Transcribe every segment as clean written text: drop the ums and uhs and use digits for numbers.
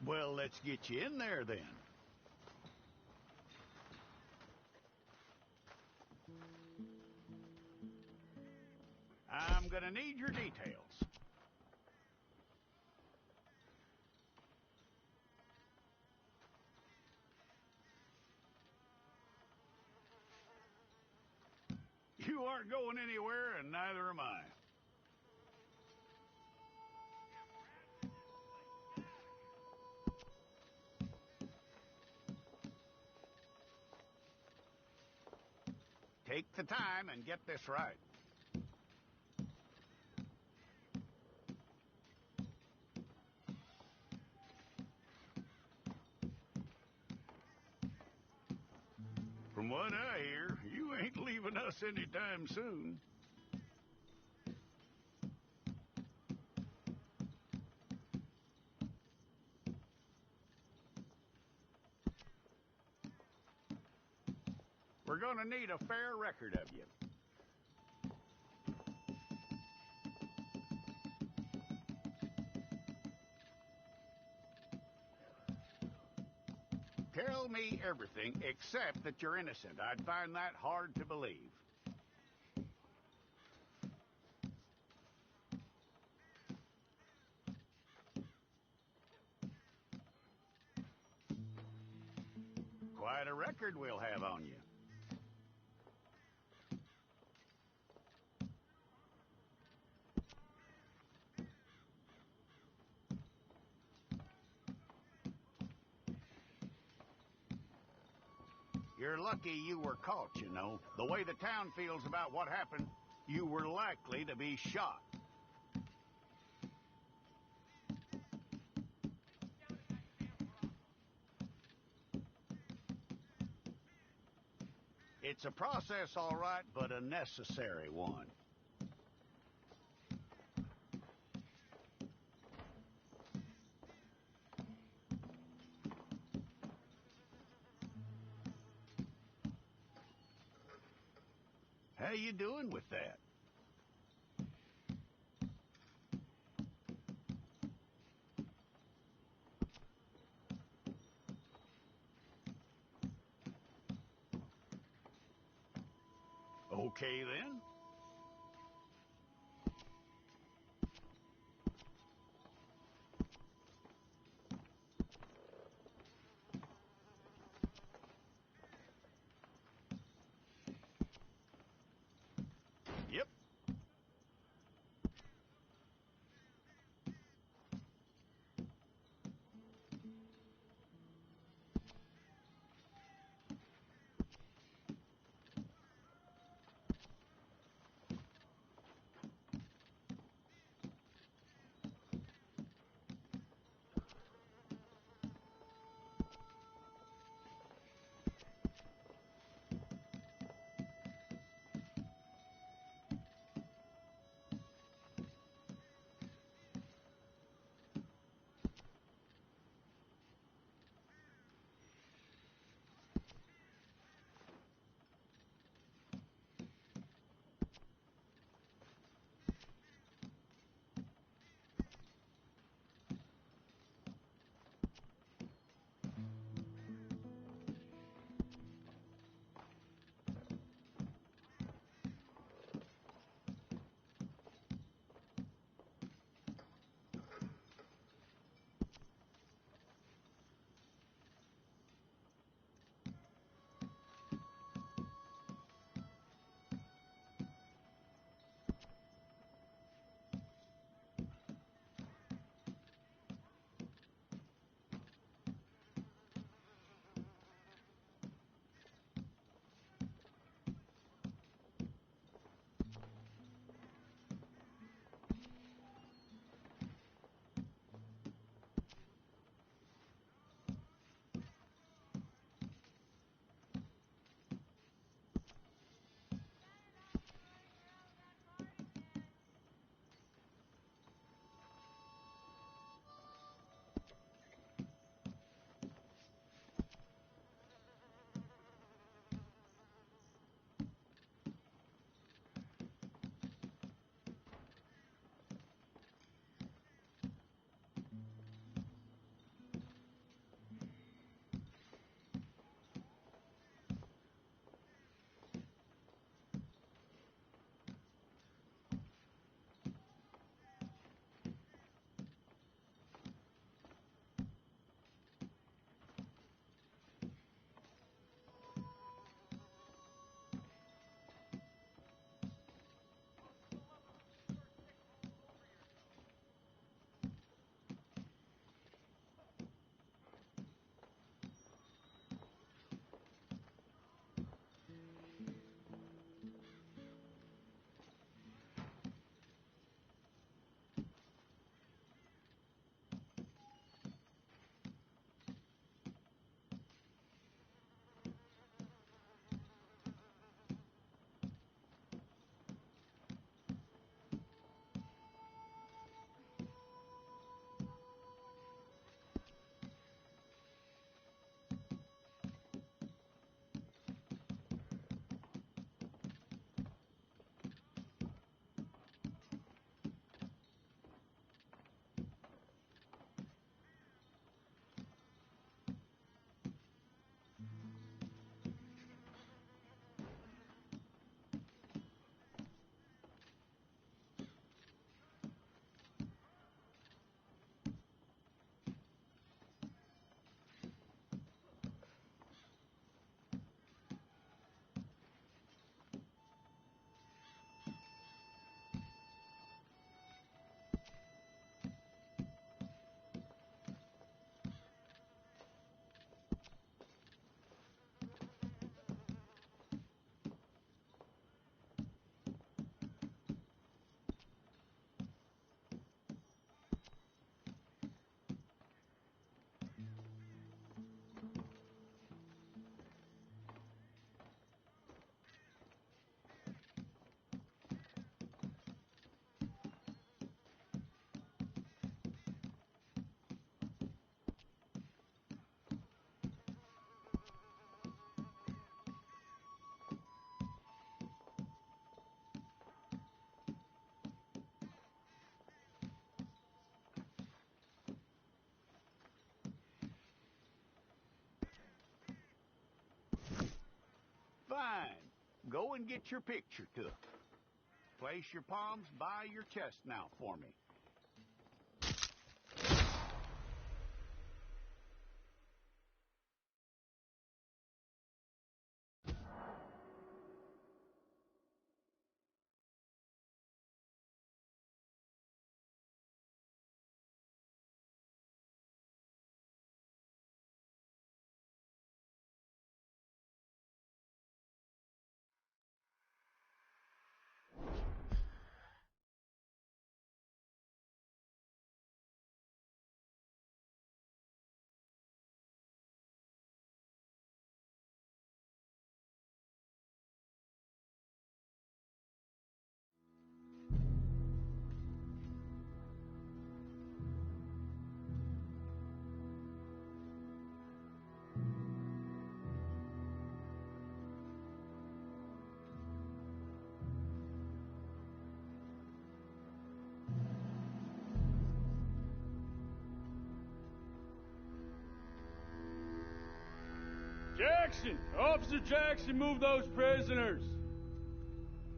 Well, let's get you in there then. I'm gonna need your details. You aren't going anywhere, and neither am I. Take the time and get this right. From what I hear, you ain't leaving us anytime soon. We're gonna need a fair record of you. Tell me everything except that you're innocent. I'd find that hard to believe. Quite a record we'll have on you. You're lucky you were caught, you know. The way the town feels about what happened, you were likely to be shot. It's a process, all right, but a necessary one. How you doing with that? Okay, then. Yep. and get your picture took. Place your palms by your chest now for me. Jackson! Officer Jackson, move those prisoners!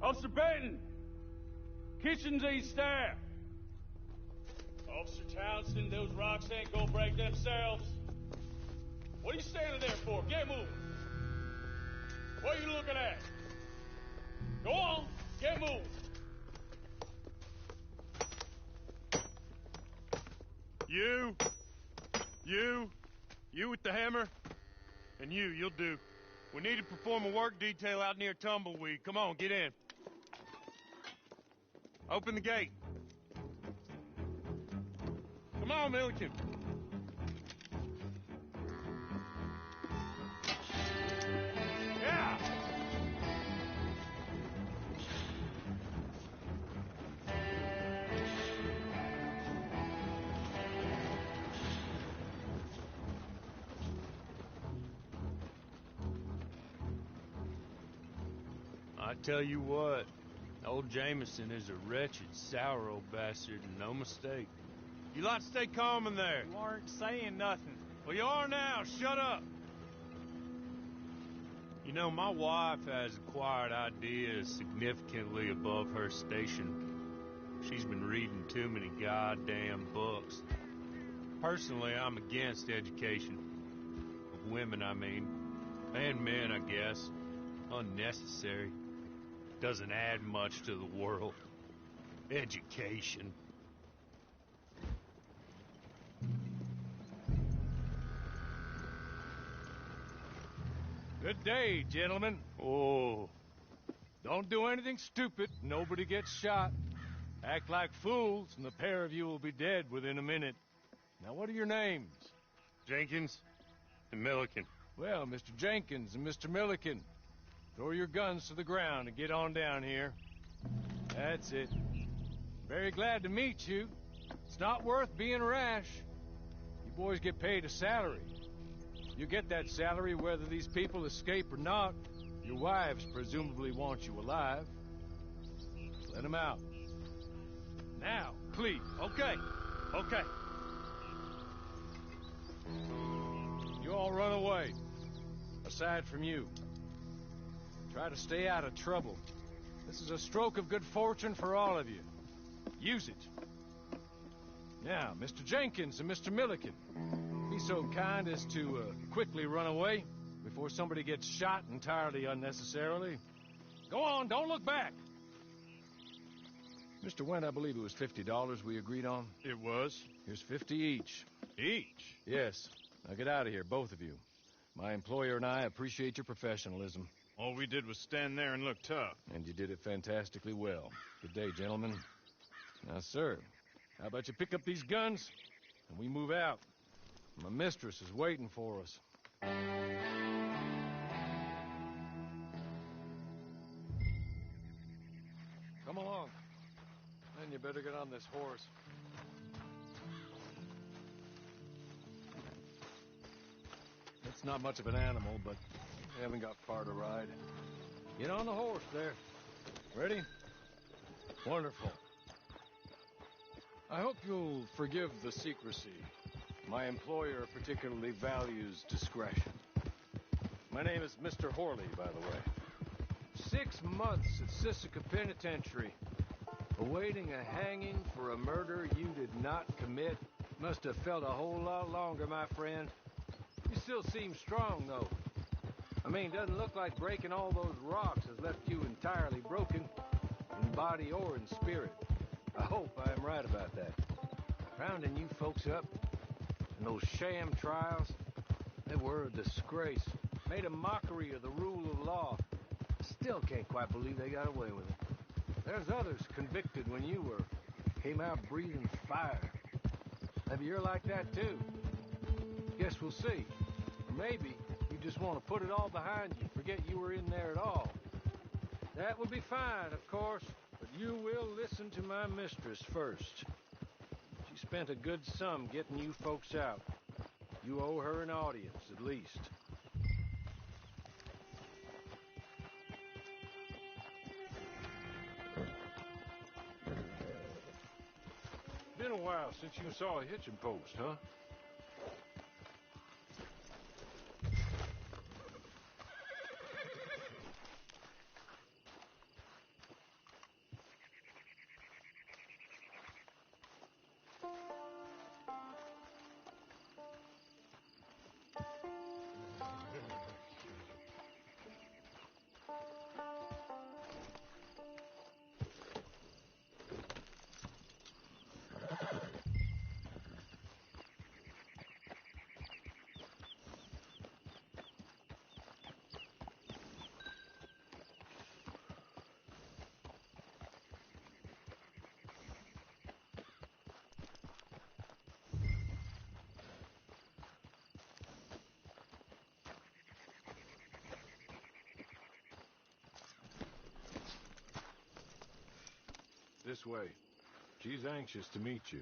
Officer Benton! Kitchens and staff! Officer Townsend, those rocks ain't gonna break themselves. What are you standing there for? Get moving! What are you looking at? Go on, get moving! You with the hammer? And you'll do. We need to perform a work detail out near Tumbleweed. Come on, get in. Open the gate. Come on, Milliken. Yeah! I tell you what, old Jameson is a wretched, sour old bastard, and no mistake. You lot stay calm in there. You aren't saying nothing. Well, you are now. Shut up. You know, my wife has acquired ideas significantly above her station. She's been reading too many goddamn books. Personally, I'm against education. Of women, I mean. And men, I guess. Unnecessary. Doesn't add much to the world. Education. Good day, gentlemen. Oh. Don't do anything stupid. Nobody gets shot. Act like fools, and the pair of you will be dead within a minute. Now, what are your names? Jenkins and Milliken. Well, Mr. Jenkins and Mr. Milliken, throw your guns to the ground and get on down here. That's it. Very glad to meet you. It's not worth being rash. You boys get paid a salary. You get that salary whether these people escape or not. Your wives presumably want you alive. Let them out. Now, please. Okay. You all run away. Aside from you. Try to stay out of trouble. This is a stroke of good fortune for all of you. Use it. Now, Mr. Jenkins and Mr. Milliken, be so kind as to quickly run away before somebody gets shot entirely unnecessarily. Go on, don't look back. Mr. Wendt, I believe it was $50 we agreed on. It was. Here's 50 each. Each? Yes. Now get out of here, both of you. My employer and I appreciate your professionalism. All we did was stand there and look tough. And you did it fantastically well. Good day, gentlemen. Now, sir, how about you pick up these guns and we move out? My mistress is waiting for us. Come along. Then you better get on this horse. It's not much of an animal, but we haven't got far to ride. Get on the horse there. Ready? Wonderful. I hope you'll forgive the secrecy. My employer particularly values discretion. My name is Mr. Horley, by the way. 6 months at Sisika Penitentiary, awaiting a hanging for a murder you did not commit. Must have felt a whole lot longer, my friend. You still seem strong, though. I mean, doesn't look like breaking all those rocks has left you entirely broken, in body or in spirit. I hope I am right about that. Rounding you folks up, and those sham trials, they were a disgrace. Made a mockery of the rule of law. Still can't quite believe they got away with it. There's others convicted when you were. Came out breathing fire. Maybe you're like that too. Guess we'll see. Or maybe you just want to put it all behind you, forget you were in there at all. That would be fine, of course, but you will listen to my mistress first. She spent a good sum getting you folks out. You owe her an audience, at least. Been a while since you saw a hitching post, huh? This way. She's anxious to meet you.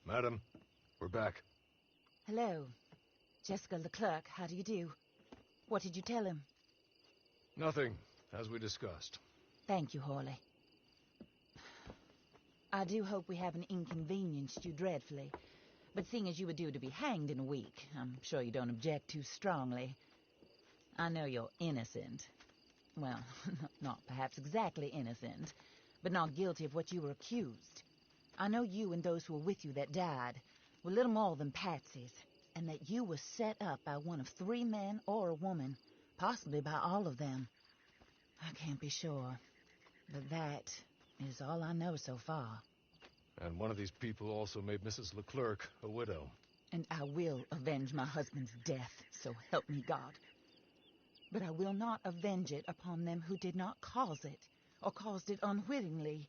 Madam, we're back. Hello. Jessica Leclerc, how do you do? What did you tell him? Nothing, as we discussed. Thank you, Hawley. I do hope we haven't inconvenienced you dreadfully. But seeing as you were due to be hanged in a week, I'm sure you don't object too strongly. I know you're innocent. Well, not perhaps exactly innocent, but not guilty of what you were accused. I know you and those who were with you that died were little more than patsies, and that you were set up by one of 3 men or a woman, possibly by all of them. I can't be sure, but that is all I know so far. And one of these people also made Mrs. Leclerc a widow. And I will avenge my husband's death, so help me God. But I will not avenge it upon them who did not cause it, or caused it unwittingly.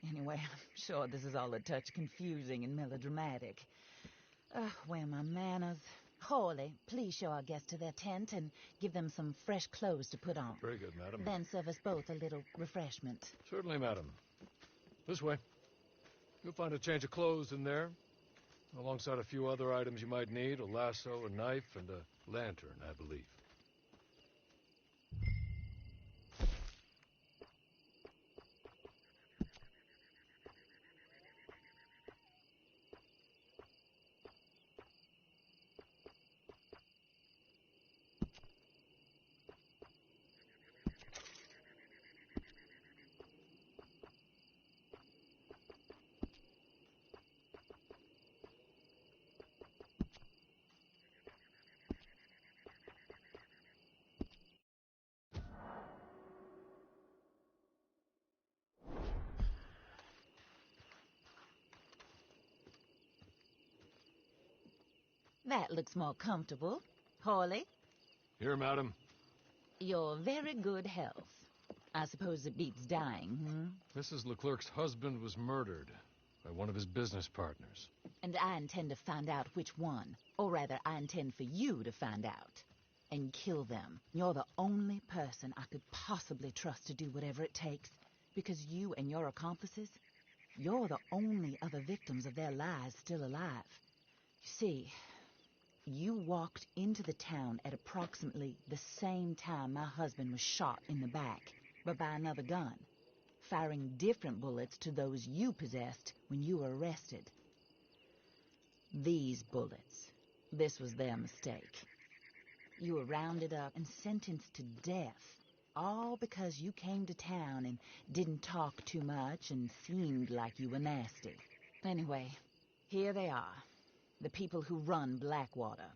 Anyway, I'm sure this is all a touch confusing and melodramatic. Where are my manners? Hawley, please show our guests to their tent and give them some fresh clothes to put on. Very good, madam. Then serve us both a little refreshment. Certainly, madam. This way. You'll find a change of clothes in there, alongside a few other items you might need, a lasso, a knife, and a lantern, I believe. That looks more comfortable. Hawley? Here, madam. Your very good health. I suppose it beats dying, Mrs. Leclerc's husband was murdered by one of his business partners. And I intend to find out which one. Or rather, I intend for you to find out. And kill them. You're the only person I could possibly trust to do whatever it takes. Because you and your accomplices, you're the only other victims of their lies still alive. You see, you walked into the town at approximately the same time my husband was shot in the back, but by another gun, firing different bullets to those you possessed when you were arrested. These bullets. This was their mistake. You were rounded up and sentenced to death, all because you came to town and didn't talk too much and seemed like you were nasty. Anyway, here they are, the people who run Blackwater.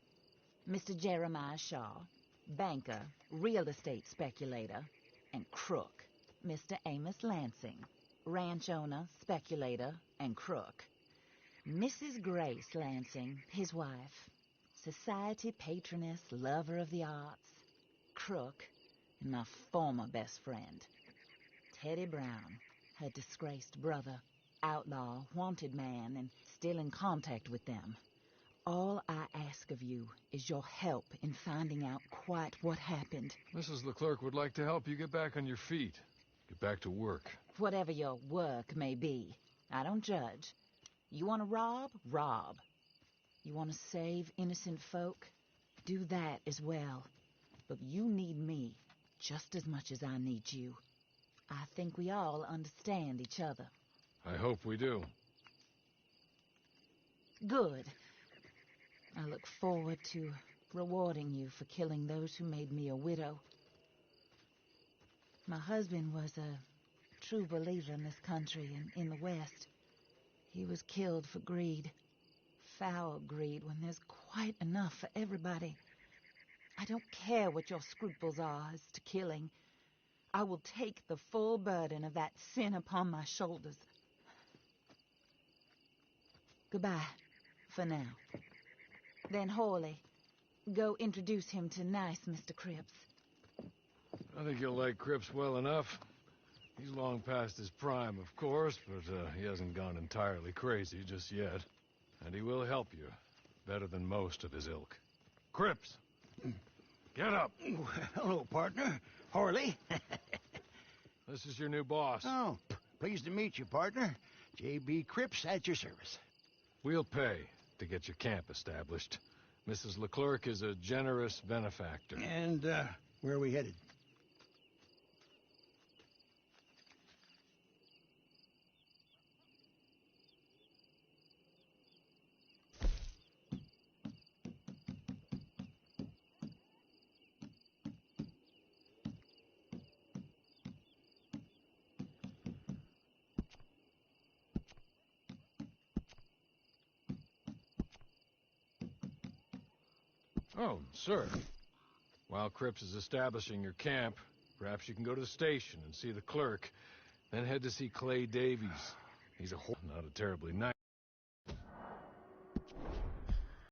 Mr. Jeremiah Shaw, banker, real estate speculator, and crook. Mr. Amos Lansing, ranch owner, speculator, and crook. Mrs. Grace Lansing, his wife, society patroness, lover of the arts, crook, and my former best friend. Teddy Brown, her disgraced brother, outlaw, wanted man, and still in contact with them. All I ask of you is your help in finding out quite what happened. Mrs. Leclerc would like to help you get back on your feet. Get back to work. Whatever your work may be, I don't judge. You want to rob? Rob. You want to save innocent folk? Do that as well. But you need me just as much as I need you. I think we all understand each other. I hope we do. Good. I look forward to rewarding you for killing those who made me a widow. My husband was a true believer in this country and in the West. He was killed for greed. Foul greed when there's quite enough for everybody. I don't care what your scruples are as to killing. I will take the full burden of that sin upon my shoulders. Goodbye, for now. Then Hawley, go introduce him to nice Mr. Cripps. I think you'll like Cripps well enough. He's long past his prime, of course, but he hasn't gone entirely crazy just yet. And he will help you, better than most of his ilk. Cripps! Get up! Hello, partner. Hawley. This is your new boss. Oh, pleased to meet you, partner. J.B. Cripps at your service. We'll pay to get your camp established. Mrs. Leclerc is a generous benefactor. And, where are we headed? Oh, sir. While Cripps is establishing your camp, perhaps you can go to the station and see the clerk, then head to see Clay Davies. He's not a terribly nice